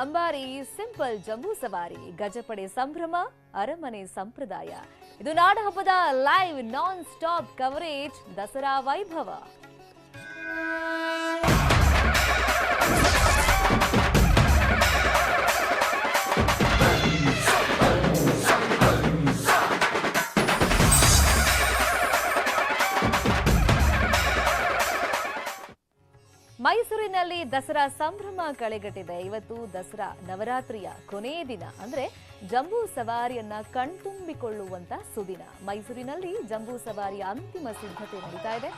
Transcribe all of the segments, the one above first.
ಅಂಬಾರಿ, ಸಿಂಪಲ್ ಜಂಬೂ ಸವಾರಿ, ಗಜಪಡೆ ಸಂಭ್ರಮ, ಅರಮನೆ ಸಂಪ್ರದಾಯ. ಇದು ನಾಡಹಬ್ಬದ live non stop coverage Dasara ವೈಭವ. ಮೈಸೂರಿನಲ್ಲಿ ದಸರಾ ಸಂಭ್ರಮ ಕಳೆಗಟ್ಟಿದೆ. ಇವತ್ತು ದಸರಾ ನವರಾತ್ರಿಯ ಕೊನೆಯ ದಿನ, ಅಂದ್ರೆ ಜಂಬೂ ಸವಾರಿಯನ್ನ ಕಣ್ತುಂಬಿಕೊಳ್ಳುವಂತ ಸುದಿನ. ಮೈಸೂರಿನಲ್ಲಿ ಜಂಬೂ ಸವಾರಿಯ ಅಂತಿಮ ಸಿದ್ಧತೆ ನಡೀತಾ ಇದೆ.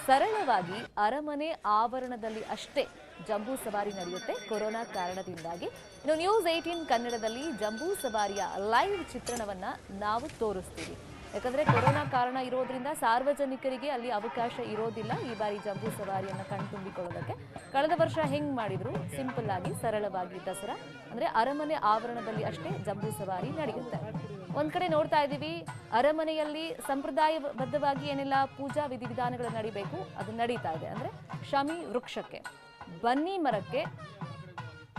ಸರಳವಾಗಿ ಅರಮನೆ ಆವರಣದಲ್ಲಿ ಅಷ್ಟೇ ಜಂಬೂ ಸವಾರಿ ನಡೆಯುತ್ತೆ ಕೊರೋನಾ ಕಾರಣದಿಂದಾಗಿ. ಇನ್ನು ನ್ಯೂಸ್ 18 ಕನ್ನಡದಲ್ಲಿ ಜಂಬೂ ಸವಾರಿಯ ಲೈವ್ ಚಿತ್ರಣವನ್ನ ನಾವು ತೋರಿಸ್ತೀವಿ. ಯಾಕಂದ್ರೆ ಕೊರೋನಾ ಕಾರಣ ಇರೋದ್ರಿಂದ ಸಾರ್ವಜನಿಕರಿಗೆ ಅಲ್ಲಿ ಅವಕಾಶ ಇರೋದಿಲ್ಲ ಈ ಬಾರಿ ಜಂಬೂ ಸವಾರಿಯನ್ನ ಕಣ್ತುಂಬಿಕೊಳ್ಳೋದಕ್ಕೆ. ಕಳೆದ ವರ್ಷ ಹೆಂಗ್ ಮಾಡಿದ್ರು, ಸಿಂಪಲ್ ಆಗಿ ಸರಳವಾಗಿ ದಸರಾ ಅಂದ್ರೆ ಅರಮನೆ ಆವರಣದಲ್ಲಿ ಅಷ್ಟೇ ಜಂಬೂ ಸವಾರಿ ನಡೆಯುತ್ತೆ. ಒಂದ್ ಕಡೆ ನೋಡ್ತಾ ಇದ್ದೀವಿ, ಅರಮನೆಯಲ್ಲಿ ಸಂಪ್ರದಾಯಬದ್ಧವಾಗಿ ಏನೆಲ್ಲ ಪೂಜಾ ವಿಧಿವಿಧಾನಗಳು ನಡಿಬೇಕು ಅದು ನಡೀತಾ ಇದೆ. ಅಂದ್ರೆ ಶಮಿ ವೃಕ್ಷಕ್ಕೆ, ಬನ್ನಿ ಮರಕ್ಕೆ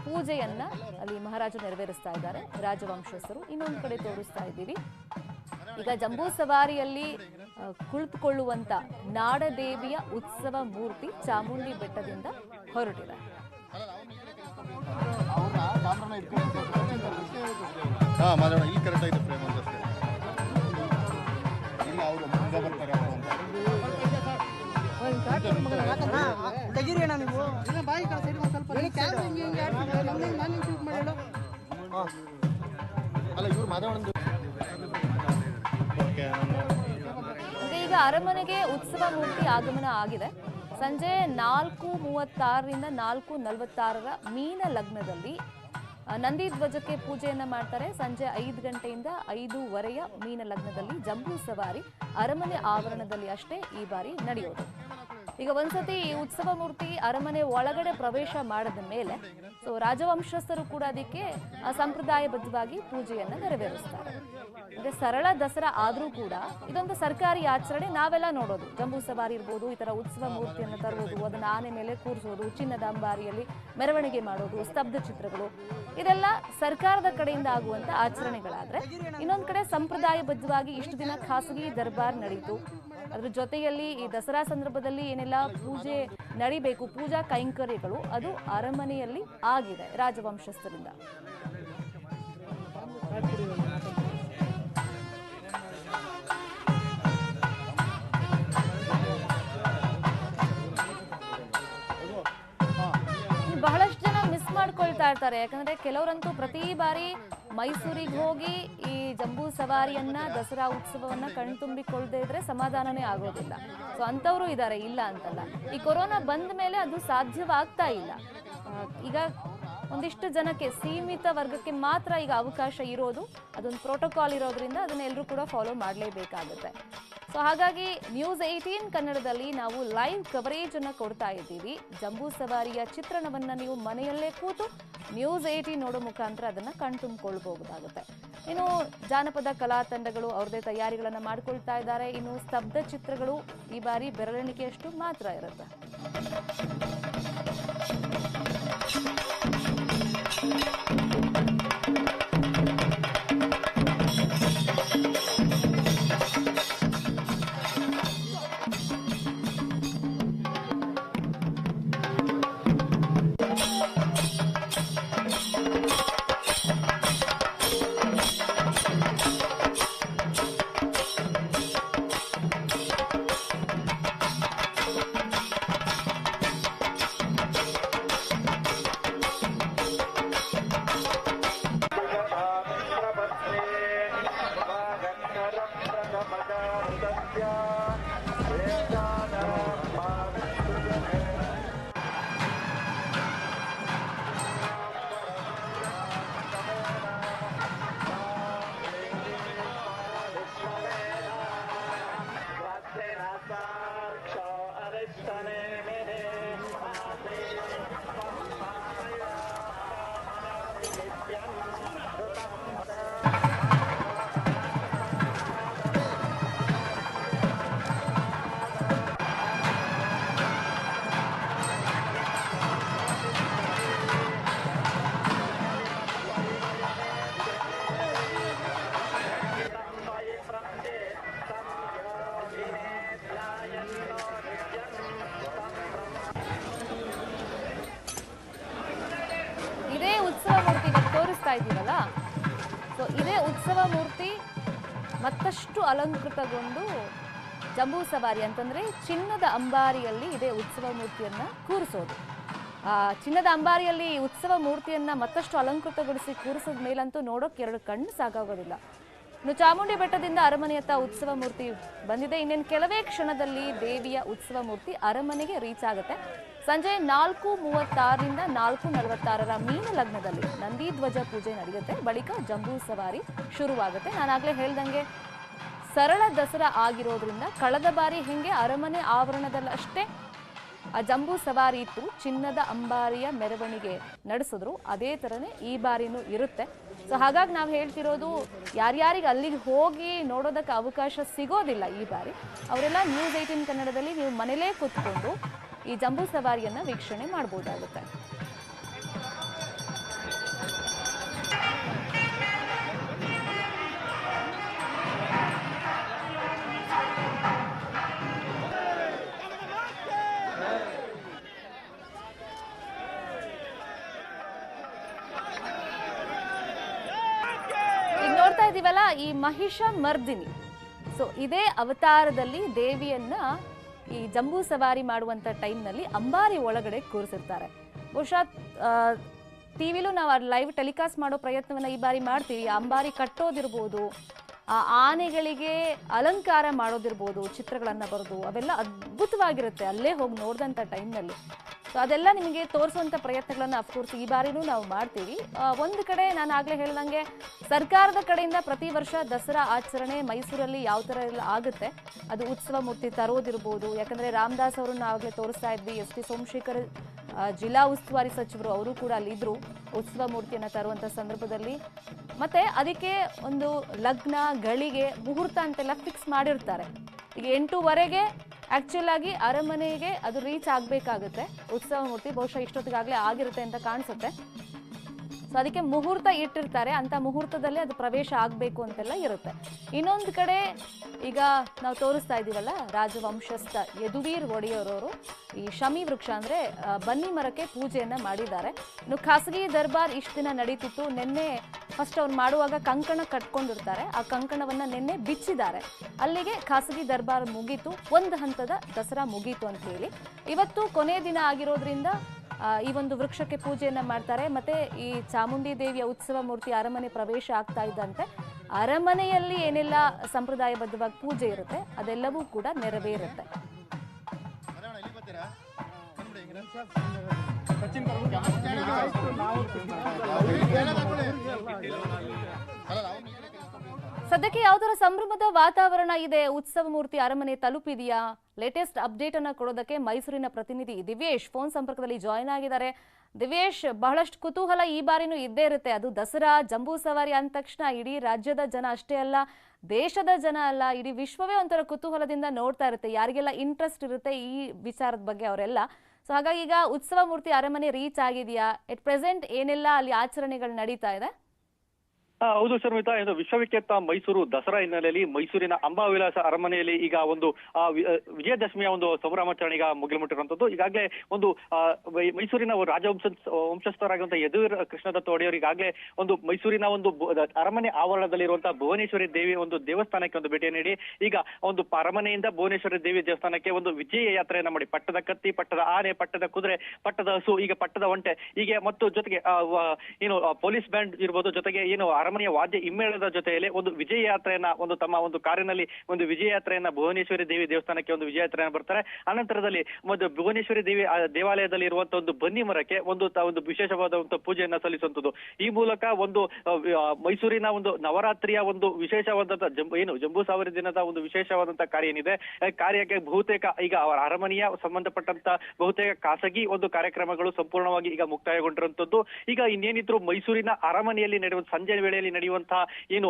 ಪೂಜೆಯನ್ನ ಅಲ್ಲಿ ಮಹಾರಾಜರು ನೆರವೇರಿಸ್ತಾ ಇದ್ದಾರೆ, ರಾಜವಂಶಸ್ಥರು. ಇನ್ನೊಂದು ಕಡೆ ತೋರಿಸ್ತಾ ಇದ್ದೀವಿ, ಈಗ ಜಂಬೂ ಸವಾರಿಯಲ್ಲಿ ಕುಳಿತುಕೊಳ್ಳುವಂತ ನಾಡದೇವಿಯ ಉತ್ಸವ ಮೂರ್ತಿ ಚಾಮುಂಡಿ ಬೆಟ್ಟದಿಂದ ಹೊರಟಿದೆ. ಈಗ ಅರಮನೆಗೆ ಉತ್ಸವ ಮೂರ್ತಿ ಆಗಮನ ಆಗಿದೆ. ಸಂಜೆ 4:36ರಿಂದ 4:46 ಮೀನ ಲಗ್ನದಲ್ಲಿ ನಂದಿ ಧ್ವಜಕ್ಕೆ ಪೂಜೆಯನ್ನ ಮಾಡ್ತಾರೆ. ಸಂಜೆ 5 ಗಂಟೆಯಿಂದ 5:15 ಮೀನ ಲಗ್ನದಲ್ಲಿ ಜಂಬೂ ಸವಾರಿ ಅರಮನೆ ಆವರಣದಲ್ಲಿ ಅಷ್ಟೇ ಈ ಬಾರಿ ನಡೆಯೋದು. ಈಗ ಒಂದ್ಸತಿ ಈ ಉತ್ಸವ ಮೂರ್ತಿ ಅರಮನೆ ಒಳಗಡೆ ಪ್ರವೇಶ ಮಾಡಿದ ಮೇಲೆ ರಾಜವಂಶಸ್ಥರು ಕೂಡ ಅದಕ್ಕೆ ಸಂಪ್ರದಾಯಬದ್ಧವಾಗಿ ಪೂಜೆಯನ್ನ ನೆರವೇರಿಸ್ತಾರೆ. ಅಂದ್ರೆ ಸರಳ ದಸರಾ ಆದ್ರೂ ಕೂಡ ಇದೊಂದು ಸರ್ಕಾರಿ ಆಚರಣೆ. ನಾವೆಲ್ಲ ನೋಡೋದು ಜಂಬೂ ಸವಾರಿ ಇರ್ಬೋದು, ಈ ತರ ಉತ್ಸವ ಮೂರ್ತಿಯನ್ನು ತರುವುದು, ಅದನ್ನ ಆನೆ ಮೇಲೆ ಕೂರಿಸೋದು, ಚಿನ್ನದ ಅಂಬಾರಿಯಲ್ಲಿ ಮೆರವಣಿಗೆ ಮಾಡೋದು, ಸ್ತಬ್ಧ ಚಿತ್ರಗಳು, ಇದೆಲ್ಲ ಸರ್ಕಾರದ ಕಡೆಯಿಂದ ಆಗುವಂತ ಆಚರಣೆಗಳಾದ್ರೆ, ಇನ್ನೊಂದ್ ಕಡೆ ಸಂಪ್ರದಾಯಬದ್ಧವಾಗಿ ಇಷ್ಟು ದಿನ ಖಾಸಗಿ ದರ್ಬಾರ್ ನಡೀತು. ಅದ್ರ ಜೊತೆಯಲ್ಲಿ ಈ ದಸರಾ ಸಂದರ್ಭದಲ್ಲಿ ಏನೆಲ್ಲ ಪೂಜೆ ನಡಿಬೇಕು, ಪೂಜಾ ಕೈಂಕರ್ಯಗಳು, ಅದು ಅರಮನೆಯಲ್ಲಿ ಆಗಿದೆ ರಾಜವಂಶಸ್ಥರಿಂದ. ಬಹಳಷ್ಟು ಜನ ಮಿಸ್ ಮಾಡ್ಕೊಳ್ತಾ ಇರ್ತಾರೆ. ಯಾಕಂದ್ರೆ ಕೆಲವರಂತೂ ಪ್ರತಿ ಬಾರಿ ಮೈಸೂರಿಗೆ ಹೋಗಿ ಈ ಜಂಬೂ ಸವಾರಿಯನ್ನ, ದಸರಾ ಉತ್ಸವವನ್ನ ಕಣ್ತುಂಬಿಕೊಳ್ಳದೆ ಇದ್ರೆ ಸಮಾಧಾನನೇ ಆಗೋದಿಲ್ಲ. ಸೊ ಅಂತವರು ಇದ್ದಾರೆ, ಇಲ್ಲ ಅಂತಲ್ಲ. ಈ ಕೊರೋನಾ ಬಂದ ಮೇಲೆ ಅದು ಸಾಧ್ಯವಾಗ್ತಾ ಇಲ್ಲ. ಈಗ ಒಂದಿಷ್ಟು ಜನಕ್ಕೆ, ಸೀಮಿತ ವರ್ಗಕ್ಕೆ ಮಾತ್ರ ಈಗ ಅವಕಾಶ ಇರೋದು. ಅದೊಂದು ಪ್ರೋಟೋಕಾಲ್ ಇರೋದ್ರಿಂದ ಅದನ್ನ ಎಲ್ಲರೂ ಕೂಡ ಫಾಲೋ ಮಾಡಲೇಬೇಕಾಗುತ್ತೆ. ಸೊ ಹಾಗಾಗಿ ನ್ಯೂಸ್ 18 ಕನ್ನಡದಲ್ಲಿ ನಾವು ಲೈವ್ ಕವರೇಜ್ ಅನ್ನ ಕೊಡ್ತಾ ಇದ್ದೀವಿ. ಜಂಬೂ ಸವಾರಿಯ ಚಿತ್ರಣವನ್ನ ನೀವು ಮನೆಯಲ್ಲೇ ಕೂತು ನ್ಯೂಸ್ 18 ನೋಡೋ ಮುಖಾಂತರ ಅದನ್ನ ಕಣ್ತುಂಬಿಕೊಳ್ಬಹುದಾಗುತ್ತೆ. ಇನ್ನು ಜಾನಪದ ಕಲಾ ತಂಡಗಳು ಅವ್ರದೇ ತಯಾರಿಗಳನ್ನ ಮಾಡ್ಕೊಳ್ತಾ ಇದ್ದಾರೆ. ಇನ್ನು ಸ್ತಬ್ಧ ಚಿತ್ರಗಳು ಈ ಬಾರಿ ಬೆರಳೆಣಿಕೆಯಷ್ಟು ಮಾತ್ರ ಇರುತ್ತೆ. ಇದ್ದೀವಲ್ಲ, ಸೊ ಇದೇ ಉತ್ಸವ ಮೂರ್ತಿ ಮತ್ತಷ್ಟು ಅಲಂಕೃತಗೊಂಡು ಜಂಬೂ ಸವಾರಿ ಅಂತಂದ್ರೆ ಚಿನ್ನದ ಅಂಬಾರಿಯಲ್ಲಿ ಇದೇ ಉತ್ಸವ ಮೂರ್ತಿಯನ್ನ ಕೂರಿಸೋದು. ಚಿನ್ನದ ಅಂಬಾರಿಯಲ್ಲಿ ಉತ್ಸವ ಮೂರ್ತಿಯನ್ನ ಮತ್ತಷ್ಟು ಅಲಂಕೃತಗೊಳಿಸಿ ಕೂರಿಸಿದ ಮೇಲಂತೂ ನೋಡೋಕೆ ಎರಡು ಕಣ್ಣು ಸಾಕಾಗೋದಿಲ್ಲ. ಇನ್ನು ಚಾಮುಂಡಿ ಬೆಟ್ಟದಿಂದ ಅರಮನೆಯತ್ತ ಉತ್ಸವ ಮೂರ್ತಿ ಬಂದಿದೆ. ಇನ್ನೇನು ಕೆಲವೇ ಕ್ಷಣದಲ್ಲಿ ದೇವಿಯ ಉತ್ಸವ ಮೂರ್ತಿ ಅರಮನೆಗೆ ರೀಚ್ ಆಗುತ್ತೆ. ಸಂಜೆ 4:36ರಿಂದ 4:46 ಮೀನ ಲಗ್ನದಲ್ಲಿ ನಂದಿ ಧ್ವಜ ಪೂಜೆ ನಡೆಯುತ್ತೆ. ಬಳಿಕ ಜಂಬೂ ಸವಾರಿ ಶುರುವಾಗುತ್ತೆ. ನಾನಾಗಲೇ ಹೇಳ್ದಂಗೆ ಸರಳ ದಸರಾ ಆಗಿರೋದ್ರಿಂದ ಕಳೆದ ಬಾರಿ ಹೆಂಗೆ ಅರಮನೆ ಆವರಣದಲ್ಲಷ್ಟೇ ಆ ಜಂಬೂ ಸವಾರಿ ಇತ್ತು, ಚಿನ್ನದ ಅಂಬಾರಿಯ ಮೆರವಣಿಗೆ ನಡೆಸಿದ್ರು, ಅದೇ ಥರನೇ ಈ ಬಾರಿನೂ ಇರುತ್ತೆ. ಸೊ ಹಾಗಾಗಿ ನಾವು ಹೇಳ್ತಿರೋದು, ಯಾರ್ಯಾರಿಗೆ ಅಲ್ಲಿಗೆ ಹೋಗಿ ನೋಡೋದಕ್ಕೆ ಅವಕಾಶ ಸಿಗೋದಿಲ್ಲ ಈ ಬಾರಿ, ಅವರೆಲ್ಲ ನ್ಯೂಸ್ 18 ಕನ್ನಡದಲ್ಲಿ ನೀವು ಮನೇಲೇ ಕೂತ್ಕೊಂಡು ಈ ಜಂಬೂ ಸವಾರಿಯನ್ನು ವೀಕ್ಷಣೆ ಮಾಡ್ಬೋದಾಗುತ್ತೆ. ನೋಡ್ತಾ ಇದೀವಲ್ಲ ಈ ಮಹಿಷ ಮರ್ದಿನಿ, ಸೊ ಇದೇ ಅವತಾರದಲ್ಲಿ ದೇವಿಯನ್ನ ಈ ಜಂಬೂ ಸವಾರಿ ಮಾಡುವಂತ ಟೈಮ್ನಲ್ಲಿ ಅಂಬಾರಿ ಒಳಗಡೆ ಕೂರಿಸಿರ್ತಾರೆ. ಬಹುಶಃ ಟಿವಿಲೂ ನಾವು ಲೈವ್ ಟೆಲಿಕಾಸ್ಟ್ ಮಾಡೋ ಪ್ರಯತ್ನವನ್ನ ಈ ಬಾರಿ ಮಾಡ್ತೀವಿ. ಅಂಬಾರಿ ಕಟ್ಟೋದಿರ್ಬೋದು, ಆ ಆನೆಗಳಿಗೆ ಅಲಂಕಾರ ಮಾಡೋದಿರ್ಬೋದು, ಚಿತ್ರಗಳನ್ನ ಬರೆದು ಅವೆಲ್ಲ ಅದ್ಭುತವಾಗಿರುತ್ತೆ ಅಲ್ಲೇ ಹೋಗಿ ನೋಡಿದಂಥ ಟೈಮ್ನಲ್ಲಿ. ಸೊ ಅದೆಲ್ಲ ನಿಮಗೆ ತೋರಿಸುವಂಥ ಪ್ರಯತ್ನಗಳನ್ನು ಅಫ್ಕೋರ್ಸ್ ಈ ಬಾರಿನೂ ನಾವು ಮಾಡ್ತೀವಿ. ಒಂದು ಕಡೆ ನಾನು ಆಗಲೇ ಹೇಳ್ದಂಗೆ ಸರ್ಕಾರದ ಕಡೆಯಿಂದ ಪ್ರತಿ ವರ್ಷ ದಸರಾ ಆಚರಣೆ ಮೈಸೂರಲ್ಲಿ ಯಾವ ಥರ ಎಲ್ಲ ಆಗುತ್ತೆ, ಅದು ಉತ್ಸವ ಮೂರ್ತಿ ತರೋದಿರ್ಬೋದು. ಯಾಕಂದರೆ ರಾಮದಾಸ್ ಅವರನ್ನು ಆಗಲೇ ತೋರಿಸ್ತಾ ಇದ್ವಿ, ಎಸ್ ಟಿ ಸೋಮಶೇಖರ್ ಜಿಲ್ಲಾ ಉಸ್ತುವಾರಿ ಸಚಿವರು ಅವರು ಕೂಡ ಅಲ್ಲಿದ್ದರು ಉತ್ಸವ ಮೂರ್ತಿಯನ್ನು ತರುವಂಥ ಸಂದರ್ಭದಲ್ಲಿ. ಮತ್ತು ಅದಕ್ಕೆ ಒಂದು ಲಗ್ನ ಗಳಿಗೆ ಮುಹೂರ್ತ ಅಂತೆಲ್ಲ ಫಿಕ್ಸ್ ಮಾಡಿರ್ತಾರೆ. ಈಗ 8:15ಗೆ ಆ್ಯಕ್ಚುಲ್ ಆಗಿ ಅರಮನೆಗೆ ಅದು ರೀಚ್ ಆಗಬೇಕಾಗುತ್ತೆ ಉತ್ಸವ ಮೂರ್ತಿ. ಬಹುಶಃ ಇಷ್ಟೊತ್ತಿಗಾಗಲೇ ಆಗಿರುತ್ತೆ ಅಂತ ಕಾಣಿಸುತ್ತೆ. ಸೊ ಅದಕ್ಕೆ ಮುಹೂರ್ತ ಇಟ್ಟಿರ್ತಾರೆ, ಅಂತ ಮುಹೂರ್ತದಲ್ಲೇ ಅದು ಪ್ರವೇಶ ಆಗಬೇಕು ಅಂತೆಲ್ಲ ಇರುತ್ತೆ. ಇನ್ನೊಂದು ಕಡೆ ಈಗ ನಾವು ತೋರಿಸ್ತಾ ಇದ್ದೀವಲ್ಲ, ರಾಜವಂಶಸ್ಥ ಯದುವೀರ್ ಒಡೆಯರವರು ಈ ಶಮಿ ವೃಕ್ಷ ಅಂದರೆ ಬನ್ನಿ ಮರಕ್ಕೆ ಪೂಜೆಯನ್ನು ಮಾಡಿದ್ದಾರೆ. ಇನ್ನು ಖಾಸಗಿ ದರ್ಬಾರ್ ಇಷ್ಟು ದಿನ ನಡೀತಿತ್ತು. ನಿನ್ನೆ ಫಸ್ಟ್ ಅವ್ರು ಮಾಡುವಾಗ ಕಂಕಣ ಕಟ್ಕೊಂಡಿರ್ತಾರೆ, ಆ ಕಂಕಣವನ್ನು ನಿನ್ನೆ ಬಿಚ್ಚಿದ್ದಾರೆ. ಅಲ್ಲಿಗೆ ಖಾಸಗಿ ದರ್ಬಾರ್ ಮುಗೀತು, ಒಂದು ಹಂತದ ದಸರಾ ಮುಗೀತು ಅಂತ ಹೇಳಿ. ಇವತ್ತು ಕೊನೆ ದಿನ ಆಗಿರೋದ್ರಿಂದ ಈ ಒಂದು ವೃಕ್ಷಕ್ಕೆ ಪೂಜೆಯನ್ನ ಮಾಡ್ತಾರೆ. ಮತ್ತೆ ಈ ಚಾಮುಂಡಿ ದೇವಿಯ ಉತ್ಸವ ಮೂರ್ತಿ ಅರಮನೆ ಪ್ರವೇಶ ಆಗ್ತಾ ಇದ್ದಂತೆ ಅರಮನೆಯಲ್ಲಿ ಏನೆಲ್ಲ ಸಂಪ್ರದಾಯಬದ್ಧವಾಗಿ ಪೂಜೆ ಇರುತ್ತೆ ಅದೆಲ್ಲವೂ ಕೂಡ ನೆರವೇರುತ್ತೆ. ಸದ್ಯಕ್ಕೆ ಯಾವ ತರ ಸಂಭ್ರಮದ ವಾತಾವರಣ ಇದೆ, ಉತ್ಸವ ಮೂರ್ತಿ ಅರಮನೆ ತಲುಪಿದೆಯಾ? ಲೇಟೆಸ್ಟ್ ಅಪ್ಡೇಟ್ ಅನ್ನ ಕೊಡೋದಕ್ಕೆ ಮೈಸೂರಿನ ಪ್ರತಿನಿಧಿ ದಿವ್ಯೇಶ್ ಫೋನ್ ಸಂಪರ್ಕದಲ್ಲಿ ಜಾಯಿನ್ ಆಗಿದ್ದಾರೆ. ದಿವ್ಯೇಶ್, ಬಹಳಷ್ಟು ಕುತೂಹಲ ಈ ಬಾರಿನೂ ಇದ್ದೇ ಇರುತ್ತೆ. ಅದು ದಸರಾ ಜಂಬೂ ಸವಾರಿ ಅಂದ ತಕ್ಷಣ ಇಡೀ ರಾಜ್ಯದ ಜನ ಅಷ್ಟೇ ಅಲ್ಲ, ದೇಶದ ಜನ ಅಲ್ಲ, ಇಡೀ ವಿಶ್ವವೇ ಒಂಥರ ಕುತೂಹಲದಿಂದ ನೋಡ್ತಾ ಇರುತ್ತೆ. ಯಾರಿಗೆಲ್ಲ ಇಂಟ್ರೆಸ್ಟ್ ಇರುತ್ತೆ ಈ ವಿಚಾರದ ಬಗ್ಗೆ ಅವರೆಲ್ಲ. ಸೊ ಹಾಗಾಗಿ ಈಗ ಉತ್ಸವ ಮೂರ್ತಿ ಅರಮನೆ ರೀಚ್ ಆಗಿದೆಯಾ? ಎಟ್ ಪ್ರೆಸೆಂಟ್ ಏನೆಲ್ಲ ಅಲ್ಲಿ ಆಚರಣೆಗಳು ನಡೀತಾ ಇದೆ? ಹೌದು ಶರ್ಮಿತಾ, ಇದು ವಿಶ್ವವಿಖ್ಯಾತ ಮೈಸೂರು ದಸರಾ ಹಿನ್ನೆಲೆಯಲ್ಲಿ ಮೈಸೂರಿನ ಅಂಬಾವಿಲಾಸ ಅರಮನೆಯಲ್ಲಿ ಈಗ ಒಂದು ವಿಜಯದಶಮಿಯ ಒಂದು ಸಂಭ್ರಮಾಚರಣೆ ಈಗ ಮುಗಿಲು ಮುಟ್ಟಿರುವಂತದ್ದು. ಈಗಾಗಲೇ ಒಂದು ಮೈಸೂರಿನ ವಂಶಸ್ಥರಾಗಿರುವಂತಹ ಯದುವೀರ್ ಕೃಷ್ಣದತ್ತ ಒಡೆಯವರು ಈಗಾಗಲೇ ಒಂದು ಮೈಸೂರಿನ ಒಂದು ಅರಮನೆ ಆವರಣದಲ್ಲಿರುವಂತಹ ಭುವನೇಶ್ವರಿ ದೇವಿ ಒಂದು ದೇವಸ್ಥಾನಕ್ಕೆ ಒಂದು ಭೇಟಿ ನೀಡಿ ಈಗ ಒಂದು ಅರಮನೆಯಿಂದ ಭುವನೇಶ್ವರಿ ದೇವಿ ದೇವಸ್ಥಾನಕ್ಕೆ ಒಂದು ವಿಜಯ ಯಾತ್ರೆಯನ್ನ ಮಾಡಿ ಪಟ್ಟದ ಕತ್ತಿ, ಪಟ್ಟದ ಆನೆ, ಪಟ್ಟದ ಕುದುರೆ, ಪಟ್ಟದ ಹಸು, ಈಗ ಪಟ್ಟದ ಒಂಟೆ, ಹೀಗೆ ಮತ್ತು ಜೊತೆಗೆ ಏನು ಪೊಲೀಸ್ ಬ್ಯಾಂಡ್ ಇರ್ಬೋದು, ಜೊತೆಗೆ ಏನು ಅರಮನೆಯ ವಾದ್ಯ ಹಿಮ್ಮೇಳದ ಜೊತೆಯಲ್ಲಿ ಒಂದು ವಿಜಯ ಯಾತ್ರೆಯನ್ನ ಒಂದು ತಮ್ಮ ಒಂದು ಕಾರಿನಲ್ಲಿ ಒಂದು ವಿಜಯ ಯಾತ್ರೆಯನ್ನ ಭುವನೇಶ್ವರಿ ದೇವಿ ದೇವಸ್ಥಾನಕ್ಕೆ ಒಂದು ವಿಜಯ ಯಾತ್ರೆಯನ್ನ ಬರ್ತಾರೆ. ಅನಂತರದಲ್ಲಿ ಒಂದು ಭುವನೇಶ್ವರಿ ದೇವಿ ದೇವಾಲಯದಲ್ಲಿ ಇರುವಂತಹ ಒಂದು ಬನ್ನಿ ಮರಕ್ಕೆ ಒಂದು ವಿಶೇಷವಾದಂತಹ ಪೂಜೆಯನ್ನ ಸಲ್ಲಿಸುವಂತದ್ದು. ಈ ಮೂಲಕ ಒಂದು ಮೈಸೂರಿನ ಒಂದು ನವರಾತ್ರಿಯ ಒಂದು ವಿಶೇಷವಾದಂತಹ ಜಂಬೂ ಸವಾರಿ ದಿನದ ಒಂದು ವಿಶೇಷವಾದಂತಹ ಕಾರ್ಯ ಏನಿದೆ, ಕಾರ್ಯಕ್ಕೆ ಬಹುತೇಕ ಈಗ ಅರಮನೆಯ ಸಂಬಂಧಪಟ್ಟಂತ ಬಹುತೇಕ ಖಾಸಗಿ ಒಂದು ಕಾರ್ಯಕ್ರಮಗಳು ಸಂಪೂರ್ಣವಾಗಿ ಈಗ ಮುಕ್ತಾಯಗೊಂಡಿರುವಂತದ್ದು. ಈಗ ಇನ್ನೇನಿದ್ರು ಮೈಸೂರಿನ ಅರಮನೆಯಲ್ಲಿ ನಡೆಯುವ ಸಂಜೆ ವೇಳೆ ವೇಳೆಯಲ್ಲಿ ನಡೆಯುವಂತಹ ಏನು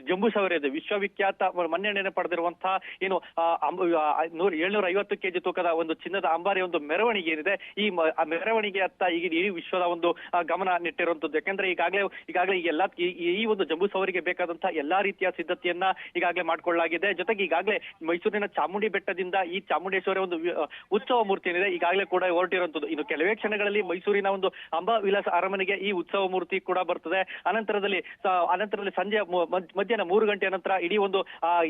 ಜಂಬೂ ಸವಾರಿ ಇದೆ, ವಿಶ್ವವಿಖ್ಯಾತ ಮನ್ನಣೆಯನ್ನು ಪಡೆದಿರುವಂತಹ ಏನು 750 ಕೆಜಿ ತೂಕದ ಒಂದು ಚಿನ್ನದ ಅಂಬಾರಿ ಒಂದು ಮೆರವಣಿಗೆ ಏನಿದೆ, ಈ ಮೆರವಣಿಗೆ ಅತ್ತ ಈಗ ಇಡೀ ವಿಶ್ವದ ಒಂದು ಗಮನ ನೆಟ್ಟಿರುವಂತದ್ದು. ಯಾಕಂದ್ರೆ ಈಗಾಗಲೇ ಈ ಒಂದು ಜಂಬೂ ಸವಾರಿಗೆ ಬೇಕಾದಂತಹ ಎಲ್ಲಾ ರೀತಿಯ ಸಿದ್ಧತೆಯನ್ನ ಈಗಾಗಲೇ ಮಾಡ್ಕೊಳ್ಳಲಾಗಿದೆ. ಜೊತೆಗೆ ಈಗಾಗಲೇ ಮೈಸೂರಿನ ಚಾಮುಂಡಿ ಬೆಟ್ಟದಿಂದ ಈ ಚಾಮುಂಡೇಶ್ವರಿ ಒಂದು ಉತ್ಸವ ಮೂರ್ತಿ ಏನಿದೆ ಈಗಾಗಲೇ ಕೂಡ ಹೊರಟಿರುವಂತದ್ದು. ಇನ್ನು ಕೆಲವೇ ಕ್ಷಣಗಳಲ್ಲಿ ಮೈಸೂರಿನ ಒಂದು ಅಂಬಾ ವಿಲಾಸ ಅರಮನೆಗೆ ಈ ಉತ್ಸವ ಮೂರ್ತಿ ಕೂಡ ಬರ್ತದೆ. ಅನಂತರದಲ್ಲಿ ಸಂಜೆ ಮಧ್ಯಾಹ್ನ 3 ಗಂಟೆಯ ನಂತರ ಇಡೀ ಒಂದು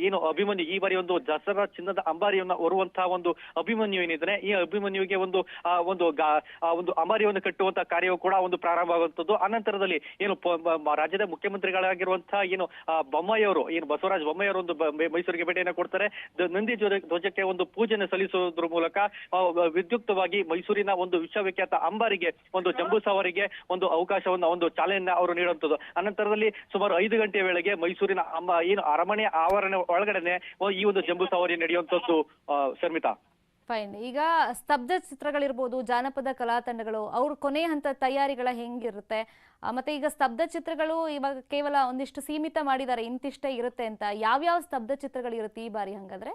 ಏನು ಅಭಿಮನ್ಯು, ಈ ಬಾರಿ ಒಂದು ದಸರಾ ಚಿನ್ನದ ಅಂಬಾರಿಯನ್ನ ಹೊರುವಂತಹ ಒಂದು ಅಭಿಮನ್ಯು ಏನಿದೆ, ಈ ಅಭಿಮನ್ಯುವಿಗೆ ಒಂದು ಅಂಬಾರಿಯನ್ನು ಕಟ್ಟುವಂತಹ ಕಾರ್ಯವು ಕೂಡ ಒಂದು ಪ್ರಾರಂಭ ಆಗುವಂತದ್ದು. ಅನಂತರದಲ್ಲಿ ಏನು ರಾಜ್ಯದ ಮುಖ್ಯಮಂತ್ರಿಗಳಾಗಿರುವಂತಹ ಏನು ಬೊಮ್ಮಾಯಿ ಅವರು, ಏನು ಬಸವರಾಜ ಬೊಮ್ಮಾಯಿ ಅವರು ಒಂದು ಮೈಸೂರಿಗೆ ಭೇಟಿಯನ್ನು ಕೊಡ್ತಾರೆ. ನಂದಿ ಧ್ವಜಕ್ಕೆ ಒಂದು ಪೂಜೆಯನ್ನು ಸಲ್ಲಿಸುವುದರ ಮೂಲಕ ವಿದ್ಯುಕ್ತವಾಗಿ ಮೈಸೂರಿನ ಒಂದು ವಿಶ್ವವಿಖ್ಯಾತ ಅಂಬಾರಿಗೆ, ಒಂದು ಜಂಬೂ ಸವಾರಿಗೆ ಒಂದು ಅವಕಾಶವನ್ನ, ಒಂದು ಚಾಲನೆಯನ್ನ ಅವರು ನೀಡುವಂಥದ್ದು. ಅನಂತರದಲ್ಲಿ ಸುಮಾರು 5 ಗಂಟೆಯ ವೇಳೆಗೆ ಮೈಸೂರಿನ ಏನು ಅರಮನೆ ಆವರಣ ಒಳಗಡೆನೆ ಈ ಒಂದು ಜಂಬೂ ಸವಾರಿ ನಡೆಯುವಂತದ್ದು. ಶರ್ಮಿತಾ, ಫೈನ್. ಈಗ ಸ್ತಬ್ಧ ಚಿತ್ರಗಳಿರ್ಬೋದು, ಜಾನಪದ ಕಲಾ ತಂಡಗಳು ಅವ್ರ ಕೊನೆ ಹಂತ ತಯಾರಿಗಳ ಹೆಂಗಿರುತ್ತೆ? ಮತ್ತೆ ಈಗ ಸ್ತಬ್ಧ ಚಿತ್ರಗಳು ಇವಾಗ ಕೇವಲ ಒಂದಿಷ್ಟು ಸೀಮಿತ ಮಾಡಿದ್ದಾರೆ, ಇಂತಿಷ್ಟೇ ಇರುತ್ತೆ ಅಂತ. ಯಾವ್ಯಾವ ಸ್ತಬ್ಧ ಚಿತ್ರಗಳು ಇರುತ್ತೆ ಈ ಬಾರಿ ಹಂಗಾದ್ರೆ?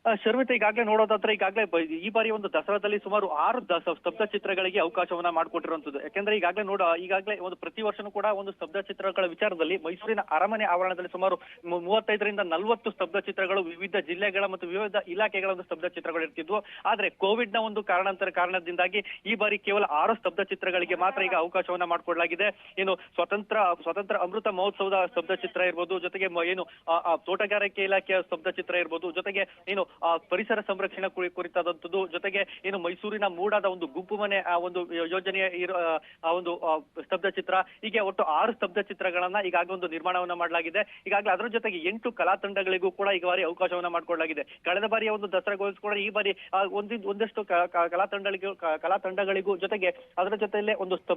ಶರ್ಮಿತಾ, ಈಗಾಗಲೇ ನೋಡೋದಾದ್ರೆ ಈಗಾಗಲೇ ಈ ಬಾರಿ ಒಂದು ದಸರಾದಲ್ಲಿ ಸುಮಾರು 6 ಸ್ತಬ್ಧ ಚಿತ್ರಗಳಿಗೆ ಅವಕಾಶವನ್ನ ಮಾಡಿಕೊಟ್ಟಿರುವಂತದ್ದು. ಯಾಕಂದ್ರೆ ಈಗಾಗಲೇ ಒಂದು ಪ್ರತಿ ವರ್ಷನೂ ಕೂಡ ಒಂದು ಸ್ತಬ್ಧ ಚಿತ್ರಗಳ ವಿಚಾರದಲ್ಲಿ ಮೈಸೂರಿನ ಅರಮನೆ ಆವರಣದಲ್ಲಿ ಸುಮಾರು 35ರಿಂದ 40 ಸ್ತಬ್ಧ ಚಿತ್ರಗಳು ವಿವಿಧ ಜಿಲ್ಲೆಗಳ ಮತ್ತು ವಿವಿಧ ಇಲಾಖೆಗಳ ಒಂದು ಸ್ತಬ್ಧ ಚಿತ್ರಗಳು ಇರ್ತಿದ್ವು. ಆದ್ರೆ ಕೋವಿಡ್ ನ ಒಂದು ಕಾರಣದಿಂದಾಗಿ ಈ ಬಾರಿ ಕೇವಲ 6 ಸ್ತಬ್ಧ ಚಿತ್ರಗಳಿಗೆ ಮಾತ್ರ ಈಗ ಅವಕಾಶವನ್ನ ಮಾಡಿಕೊಡಲಾಗಿದೆ. ಏನು ಸ್ವತಂತ್ರ ಅಮೃತ ಮಹೋತ್ಸವದ ಸ್ತಬ್ಧ ಚಿತ್ರ ಇರ್ಬೋದು, ಜೊತೆಗೆ ಏನು ತೋಟಗಾರಿಕೆ ಇಲಾಖೆಯ ಸ್ತಬ್ಧ ಚಿತ್ರ ಇರ್ಬೋದು, ಜೊತೆಗೆ ಏನು ಪರಿಸರ ಸಂರಕ್ಷಣೆ ಕುರಿತಾದಂಥದ್ದು, ಜೊತೆಗೆ ಏನು ಮೈಸೂರಿನ ಮೂಡಾದ ಒಂದು ಗುಂಪು ಮನೆ ಒಂದು ಯೋಜನೆಯ ಒಂದು ಸ್ತಬ್ಧ ಚಿತ್ರ, ಹೀಗೆ ಒಟ್ಟು 6 ಸ್ತಬ್ಧ ಚಿತ್ರಗಳನ್ನ ಈಗಾಗಲೇ ಒಂದು ನಿರ್ಮಾಣವನ್ನ ಮಾಡಲಾಗಿದೆ. ಈಗಾಗಲೇ ಅದರ ಜೊತೆಗೆ 8 ಕಲಾ ತಂಡಗಳಿಗೂ ಕೂಡ ಈ ಬಾರಿ ಅವಕಾಶವನ್ನ ಮಾಡಿಕೊಳ್ಳಲಾಗಿದೆ. ಕಳೆದ ಬಾರಿಯ ಒಂದು ದಸರಾಗೂ ಕೂಡ ಈ ಬಾರಿ ಒಂದಷ್ಟು ಕಲಾ ತಂಡಗಳಿಗೂ ಜೊತೆಗೆ ಅದರ ಜೊತೆಯಲ್ಲೇ ಒಂದು ಸ್ತಬ್ಧ